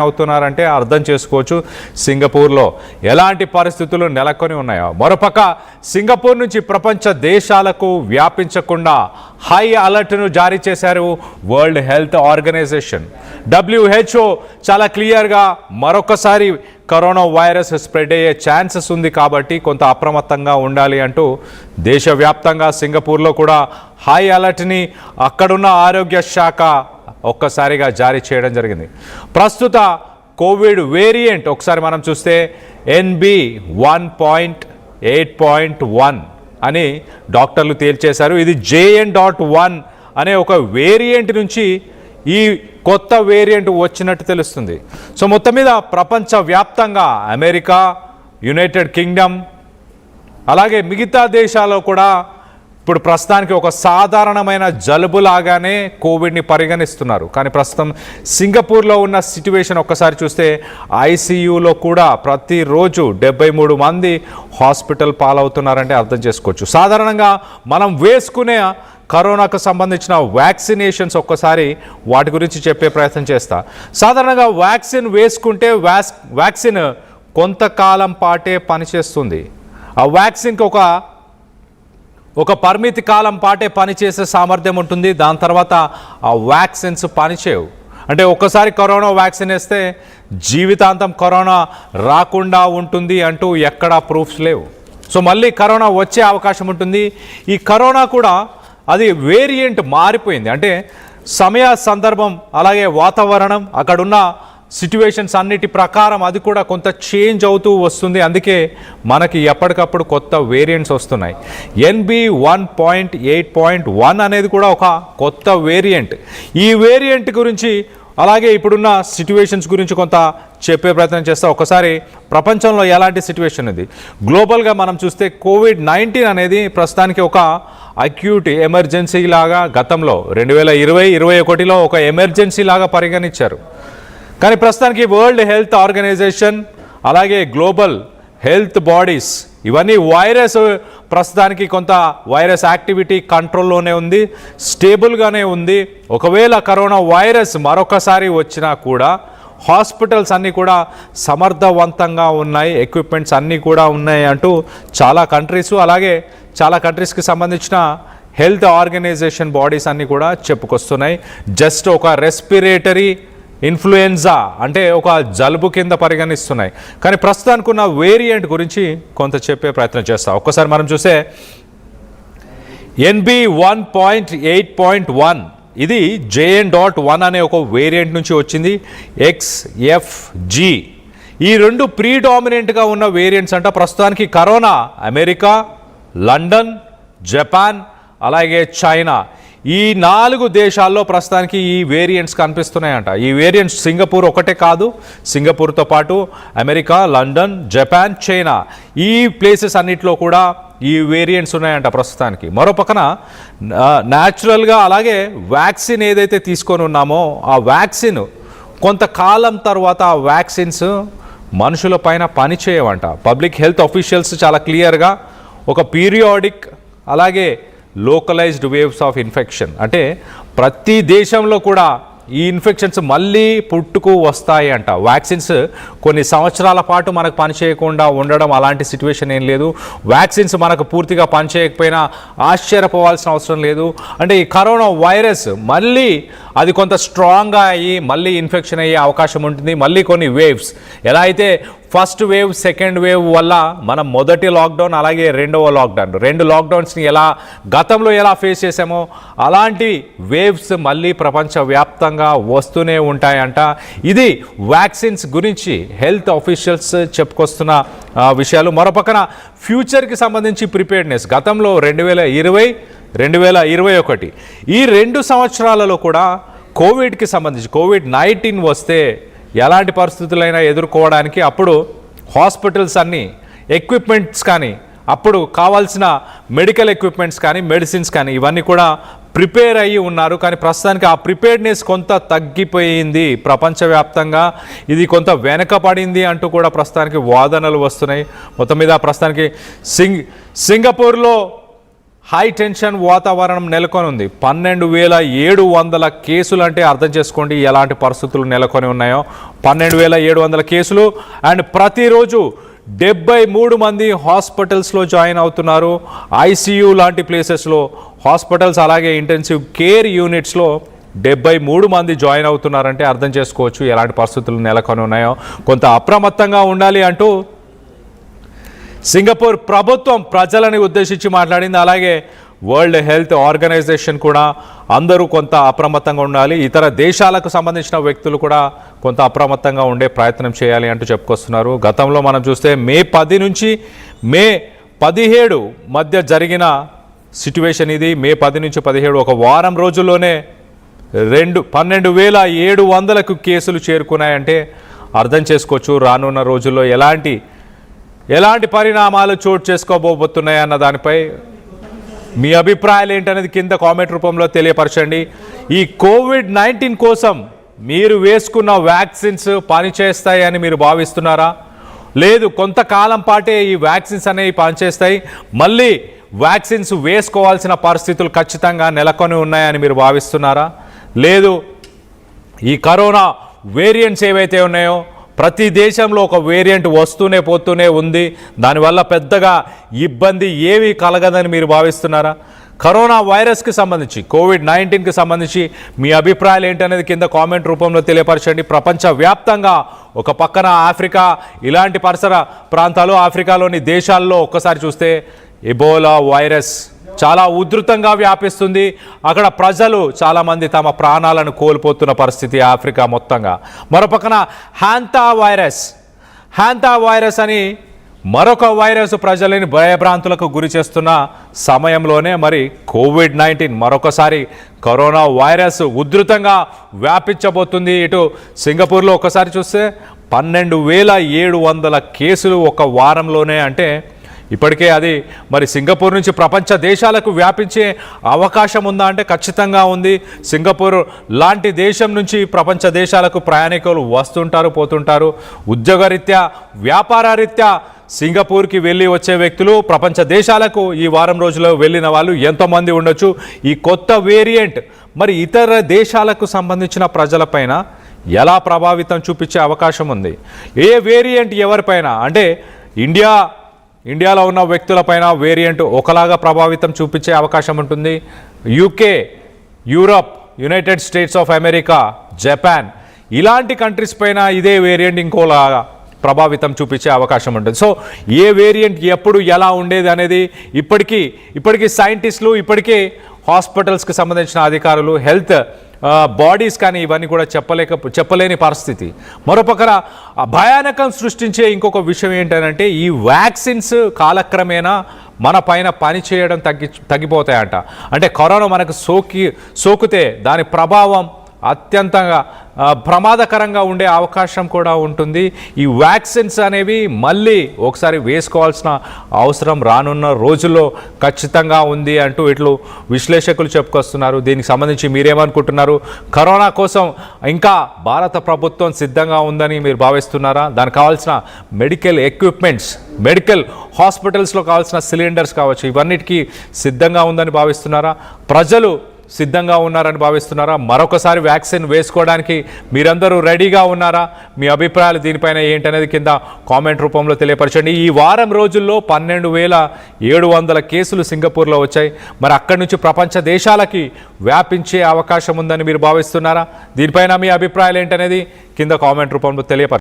అవుతున్నారంటే అర్థం చేసుకోవచ్చు సింగపూర్లో ఎలాంటి పరిస్థితులు నెలకొని ఉన్నాయో. మరోపక్క సింగపూర్ నుంచి ప్రపంచ దేశాలకు వ్యాపించకుండా హై అలర్ట్ను జారీ చేశారు వరల్డ్ హెల్త్ ఆర్గనైజేషన్. WHO చాలా క్లియర్గా మరొకసారి కరోనా వైరస్ స్ప్రెడ్ అయ్యే ఛాన్సెస్ ఉంది కాబట్టి కొంత అప్రమత్తంగా ఉండాలి అంటూ దేశవ్యాప్తంగా సింగపూర్లో కూడా హై అలర్ట్ని అక్కడున్న ఆరోగ్య శాఖ ఒక్కసారిగా జారీ చేయడం జరిగింది. ప్రస్తుత కోవిడ్ వేరియంట్ ఒకసారి మనం చూస్తే NB1.8.1 అని డాక్టర్లు తేల్చేశారు. ఇది JN.1 అనే ఒక వేరియంట్ నుంచి ఈ కొత్త వేరియంట్ వచ్చినట్టు తెలుస్తుంది. సో మొత్తం మీద ప్రపంచవ్యాప్తంగా అమెరికా, యునైటెడ్ కింగ్డమ్ అలాగే మిగతా దేశాల్లో కూడా ఇప్పుడు ప్రస్తుతానికి ఒక సాధారణమైన జలుబులాగానే కోవిడ్ని పరిగణిస్తున్నారు. కానీ ప్రస్తుతం సింగపూర్లో ఉన్న సిట్యువేషన్ ఒక్కసారి చూస్తే ICUలో కూడా ప్రతిరోజు 73 మంది హాస్పిటల్ పాలవుతున్నారంటే అర్థం చేసుకోవచ్చు. సాధారణంగా మనం వేసుకునే కరోనాకు సంబంధించిన వ్యాక్సినేషన్స్ ఒక్కసారి వాటి గురించి చెప్పే ప్రయత్నం చేస్తా. సాధారణంగా వ్యాక్సిన్ వేసుకుంటే వ్యాక్సిన్ కొంతకాలం పాటే పనిచేస్తుంది. ఆ వ్యాక్సిన్కి ఒక పరిమితి కాలం పాటే పనిచేసే సామర్థ్యం ఉంటుంది. దాని తర్వాత ఆ వ్యాక్సిన్స్ పనిచేయవు. అంటే ఒక్కసారి కరోనా వ్యాక్సిన్ వేస్తే జీవితాంతం కరోనా రాకుండా ఉంటుంది అంటూ ఎక్కడా ప్రూఫ్స్ లేవు. సో మళ్ళీ కరోనా వచ్చే అవకాశం ఉంటుంది. ఈ కరోనా కూడా అది వేరియంట్ మారిపోయింది. అంటే సమయ సందర్భం అలాగే వాతావరణం అక్కడున్న సిట్యువేషన్స్ అన్నిటి ప్రకారం అది కూడా కొంత చేంజ్ అవుతూ వస్తుంది. అందుకే మనకి ఎప్పటికప్పుడు కొత్త వేరియంట్స్ వస్తున్నాయి. NB1.8.1 అనేది కూడా ఒక కొత్త వేరియంట్. ఈ వేరియంట్ గురించి అలాగే ఇప్పుడున్న సిట్యువేషన్స్ గురించి కొంత చెప్పే ప్రయత్నం చేస్తా. ఒకసారి ప్రపంచంలో ఎలాంటి సిట్యువేషన్ ఉంది గ్లోబల్గా మనం చూస్తే COVID-19 అనేది ప్రస్తుతానికి ఒక అక్యూట్ ఎమర్జెన్సీ లాగా గతంలో 2020-21లో ఒక ఎమర్జెన్సీ లాగా పరిగణించారు. కానీ ప్రస్తుతానికి వరల్డ్ హెల్త్ ఆర్గనైజేషన్ అలాగే గ్లోబల్ హెల్త్ బాడీస్ ఇవన్నీ ప్రస్తుతానికి కొంత వైరస్ యాక్టివిటీ కంట్రోల్లోనే ఉంది, స్టేబుల్గానే ఉంది. ఒకవేళ కరోనా వైరస్ మరొకసారి వచ్చినా కూడా హాస్పిటల్స్ అన్నీ కూడా సమర్థవంతంగా ఉన్నాయి, ఎక్విప్మెంట్స్ అన్నీ కూడా ఉన్నాయి అంటూ చాలా కంట్రీస్ అలాగే చాలా కంట్రీస్కి సంబంధించిన హెల్త్ ఆర్గనైజేషన్ బాడీస్ అన్నీ కూడా చెప్పుకొస్తున్నాయి. జస్ట్ ఒక రెస్పిరేటరీ ఇన్ఫ్లుయెన్జా అంటే ఒక జలుబు కింద పరిగణిస్తున్నాయి. కానీ ప్రస్తుతానికి ఉన్న వేరియంట్ గురించి కొంత చెప్పే ప్రయత్నం చేస్తాం. ఒక్కసారి మనం చూస్తే NB1.8.1 ఇది JN.1 అనే ఒక వేరియంట్ నుంచి వచ్చింది. XFG ఈ రెండు ప్రీడామినెంట్గా ఉన్న వేరియంట్స్ అంట. ప్రస్తుతానికి కరోనా అమెరికా, లండన్, జపాన్ అలాగే చైనా ఈ 4 దేశాల్లో ప్రస్తుతానికి ఈ వేరియంట్స్ కనిపిస్తున్నాయంట. ఈ వేరియంట్స్ సింగపూర్ ఒకటే కాదు, సింగపూర్తో పాటు అమెరికా, లండన్, జపాన్, చైనా ఈ ప్లేసెస్ అన్నిట్లో కూడా ఈ వేరియంట్స్ ఉన్నాయంట ప్రస్తుతానికి. మరో పక్కన న్యాచురల్గా అలాగే వ్యాక్సిన్ ఏదైతే తీసుకొని ఉన్నామో ఆ వ్యాక్సిన్ కొంతకాలం తర్వాత ఆ వ్యాక్సిన్స్ మనుషుల పైన పనిచేయవంట. పబ్లిక్ హెల్త్ ఆఫీషియల్స్ చాలా క్లియర్గా ఒక పీరియాడిక్ అలాగే లోకలైజ్డ్ వేవ్స్ ఆఫ్ ఇన్ఫెక్షన్ అంటే ప్రతి దేశంలో కూడా ఈ ఇన్ఫెక్షన్స్ మళ్ళీ పుట్టుకు వస్తాయి అంట. వ్యాక్సిన్స్ కొన్ని సంవత్సరాల పాటు మనకు పనిచేయకుండా ఉండడం అలాంటి సిచ్యువేషన్ ఏం లేదు. వ్యాక్సిన్స్ మనకు పూర్తిగా పనిచేయకపోయినా ఆశ్చర్యపోవాల్సిన అవసరం లేదు. అంటే ఈ కరోనా వైరస్ మళ్ళీ అది కొంత స్ట్రాంగ్గా అయ్యి మళ్ళీ ఇన్ఫెక్షన్ అయ్యే అవకాశం ఉంటుంది. మళ్ళీ కొన్ని వేవ్స్ ఎలా అయితే ఫస్ట్ వేవ్ సెకండ్ వేవ్ వల్ల మనం మొదటి లాక్డౌన్ అలాగే రెండవ లాక్డౌన్ 2 లాక్డౌన్స్ని గతంలో ఎలా ఫేస్ చేసామో అలాంటి వేవ్స్ మళ్ళీ ప్రపంచవ్యాప్తంగా వస్తూనే ఉంటాయంట. ఇది వ్యాక్సిన్స్ గురించి హెల్త్ ఆఫీషియల్స్ చెప్పుకొస్తున్న విషయాలు. మరోపక్కన ఫ్యూచర్కి సంబంధించి ప్రిపేర్డ్నెస్ గతంలో 2020, 2021 ఈ 2 సంవత్సరాలలో కూడా కోవిడ్కి సంబంధించి COVID-19 వస్తే ఎలాంటి పరిస్థితులైనా ఎదుర్కోవడానికి అప్పుడు హాస్పిటల్స్ అన్నీ ఎక్విప్మెంట్స్ కానీ అప్పుడు కావాల్సిన మెడికల్ ఎక్విప్మెంట్స్ కానీ మెడిసిన్స్ కానీ ఇవన్నీ కూడా ప్రిపేర్ అయ్యి ఉన్నారు. కానీ ప్రస్తుతానికి ఆ ప్రిపేర్డ్నెస్ కొంత తగ్గిపోయింది ప్రపంచవ్యాప్తంగా. ఇది కొంత వెనకపడింది అంటూ కూడా ప్రస్తుతానికి వాదనలు వస్తున్నాయి. మొత్తం మీద ప్రస్తుతానికి సింగపూర్లో హై టెన్షన్ వాతావరణం నెలకొని ఉంది. 12,700 కేసులు అంటే అర్థం చేసుకోండి ఎలాంటి పరిస్థితులు నెలకొని ఉన్నాయో. 12,700 కేసులు అండ్ ప్రతిరోజు 73 మంది హాస్పిటల్స్లో జాయిన్ అవుతున్నారు. ఐసీయూ లాంటి ప్లేసెస్లో హాస్పిటల్స్ అలాగే ఇంటెన్సివ్ కేర్ యూనిట్స్లో 73 మంది జాయిన్ అవుతున్నారంటే అర్థం చేసుకోవచ్చు ఎలాంటి పరిస్థితులు నెలకొని ఉన్నాయో. కొంత అప్రమత్తంగా ఉండాలి అంటూ సింగపూర్ ప్రభుత్వం ప్రజలని ఉద్దేశించి మాట్లాడింది. అలాగే వరల్డ్ హెల్త్ ఆర్గనైజేషన్ కూడా అందరూ కొంత అప్రమత్తంగా ఉండాలి, ఇతర దేశాలకు సంబంధించిన వ్యక్తులు కూడా కొంత అప్రమత్తంగా ఉండే ప్రయత్నం చేయాలి అంటూ చెప్పుకొస్తున్నారు. గతంలో మనం చూస్తే మే 10 నుంచి మే 17 మధ్య జరిగిన సిట్యువేషన్ ఇది. మే 10 నుంచి 17 ఒక వారం రోజుల్లోనే 12,700కు కేసులు చేరుకున్నాయంటే అర్థం చేసుకోవచ్చు రానున్న రోజుల్లో ఎలాంటి పరిణామాలు చోటు చేసుకోబోతున్నాయి అన్న దానిపై మీ అభిప్రాయాలు ఏంటనేది కింద కామెంట్ రూపంలో తెలియపరచండి. ఈ కోవిడ్-19 కోసం మీరు వేసుకున్న వ్యాక్సిన్స్ పనిచేస్తాయని మీరు భావిస్తున్నారా? లేదు కొంతకాలం పాటే ఈ వ్యాక్సిన్స్ అనేవి పనిచేస్తాయి, మళ్ళీ వ్యాక్సిన్స్ వేసుకోవాల్సిన పరిస్థితులు ఖచ్చితంగా నెలకొని ఉన్నాయని మీరు భావిస్తున్నారా? లేదు ఈ కరోనా వేరియంట్స్ ఏవైతే ఉన్నాయో ప్రతి దేశంలో ఒక వేరియంట్ వస్తూనే పోతూనే ఉంది, దానివల్ల పెద్దగా ఇబ్బంది ఏమీ కలగదని మీరు భావిస్తున్నారా? కరోనా వైరస్కి సంబంధించి కోవిడ్-19కి సంబంధించి మీ అభిప్రాయాలు ఏంటనేది కింద కామెంట్ రూపంలో తెలియపరచండి. ప్రపంచవ్యాప్తంగా ఒక పక్కన ఆఫ్రికా ఇలాంటి పరిసర ప్రాంతాలు ఆఫ్రికాలోని దేశాల్లో ఒక్కసారి చూస్తే ఎబోలా వైరస్ చాలా ఉధృతంగా వ్యాపిస్తుంది. అక్కడ ప్రజలు చాలామంది తమ ప్రాణాలను కోల్పోతున్న పరిస్థితి ఆఫ్రికా మొత్తంగా. మరోపక్కన హ్యాంతా వైరస్ అని మరొక వైరస్ ప్రజలని భయభ్రాంతులకు గురి చేస్తున్న సమయంలోనే మరి కోవిడ్-19 మరొకసారి కరోనా వైరస్ ఉధృతంగా వ్యాపించబోతుంది. ఇటు సింగపూర్లో ఒకసారి చూస్తే 12,700 కేసులు ఒక వారంలోనే, అంటే ఇప్పటికే అది మరి సింగపూర్ నుంచి ప్రపంచ దేశాలకు వ్యాపించే అవకాశం ఉందా అంటే ఖచ్చితంగా ఉంది. సింగపూర్ లాంటి దేశం నుంచి ప్రపంచ దేశాలకు ప్రయాణికులు వస్తుంటారు పోతుంటారు. ఉద్యోగరీత్యా వ్యాపారరీత్యా సింగపూర్కి వెళ్ళి వచ్చే వ్యక్తులు ప్రపంచ దేశాలకు ఈ వారం రోజుల్లో వెళ్ళిన వాళ్ళు ఎంతోమంది ఉండొచ్చు. ఈ కొత్త వేరియంట్ మరి ఇతర దేశాలకు సంబంధించిన ప్రజలపైన ఎలా ప్రభావితం చూపించే అవకాశం ఉంది? ఏ వేరియంట్ ఎవరిపైన అంటే ఇండియాలో ఉన్న వ్యక్తులపైన వేరియంట్ ఒకలాగా ప్రభావితం చూపించే అవకాశం ఉంటుంది. UK, Europe, United states of America, Japan ఇలాంటి కంట్రీస్ పైన ఇదే వేరియంట్ ఇంకోలాగా ప్రభావితం చూపించే అవకాశం ఉంటుంది. సో ఏ వేరియంట్ ఎప్పుడు ఎలా ఉండేది అనేది ఇప్పటికీ సైంటిస్టులు ఇప్పటికే హాస్పిటల్స్కి సంబంధించిన అధికారులు హెల్త్ బాడీస్ కానీ ఇవన్నీ కూడా చెప్పలేని పరిస్థితి. మరోపక్కన భయానకం సృష్టించే ఇంకొక విషయం ఏంటంటే ఈ వ్యాక్సిన్స్ కాలక్రమేణా మన పైన పని చేయడం తగ్గిపోతాయంట. అంటే కరోనా మనకు సోకితే దాని ప్రభావం అత్యంతంగా ప్రమాదకరంగా ఉండే అవకాశం కూడా ఉంటుంది. ఈ వ్యాక్సిన్స్ అనేవి మళ్ళీ ఒకసారి వేసుకోవాల్సిన అవసరం రానున్న రోజుల్లో ఖచ్చితంగా ఉంది అంటూ ఇట్లు విశ్లేషకులు చెప్పుకొస్తున్నారు. దీనికి సంబంధించి మీరేమనుకుంటున్నారు? కరోనా కోసం ఇంకా భారత ప్రభుత్వం సిద్ధంగా ఉందని మీరు భావిస్తున్నారా? దానికి కావాల్సిన మెడికల్ ఎక్విప్మెంట్స్, మెడికల్ హాస్పిటల్స్లో కావాల్సిన సిలిండర్స్ కావచ్చు, ఇవన్నిటికీ సిద్ధంగా ఉందని భావిస్తున్నారా? ప్రజలు సిద్ధంగా ఉన్నారని భావిస్తున్నారా? మరొకసారి వ్యాక్సిన్ వేసుకోవడానికి మీరందరూ రెడీగా ఉన్నారా? మీ అభిప్రాయాలు దీనిపైన ఏంటనేది కింద కామెంట్ రూపంలో తెలియపరచండి. ఈ వారం రోజుల్లో 12,700 కేసులు సింగపూర్లో వచ్చాయి. మరి అక్కడి నుంచి ప్రపంచ దేశాలకి వ్యాపించే అవకాశం ఉందని మీరు భావిస్తున్నారా? దీనిపైన మీ అభిప్రాయాలు ఏంటనేది కింద కామెంట్ రూపంలో తెలియపరచండి.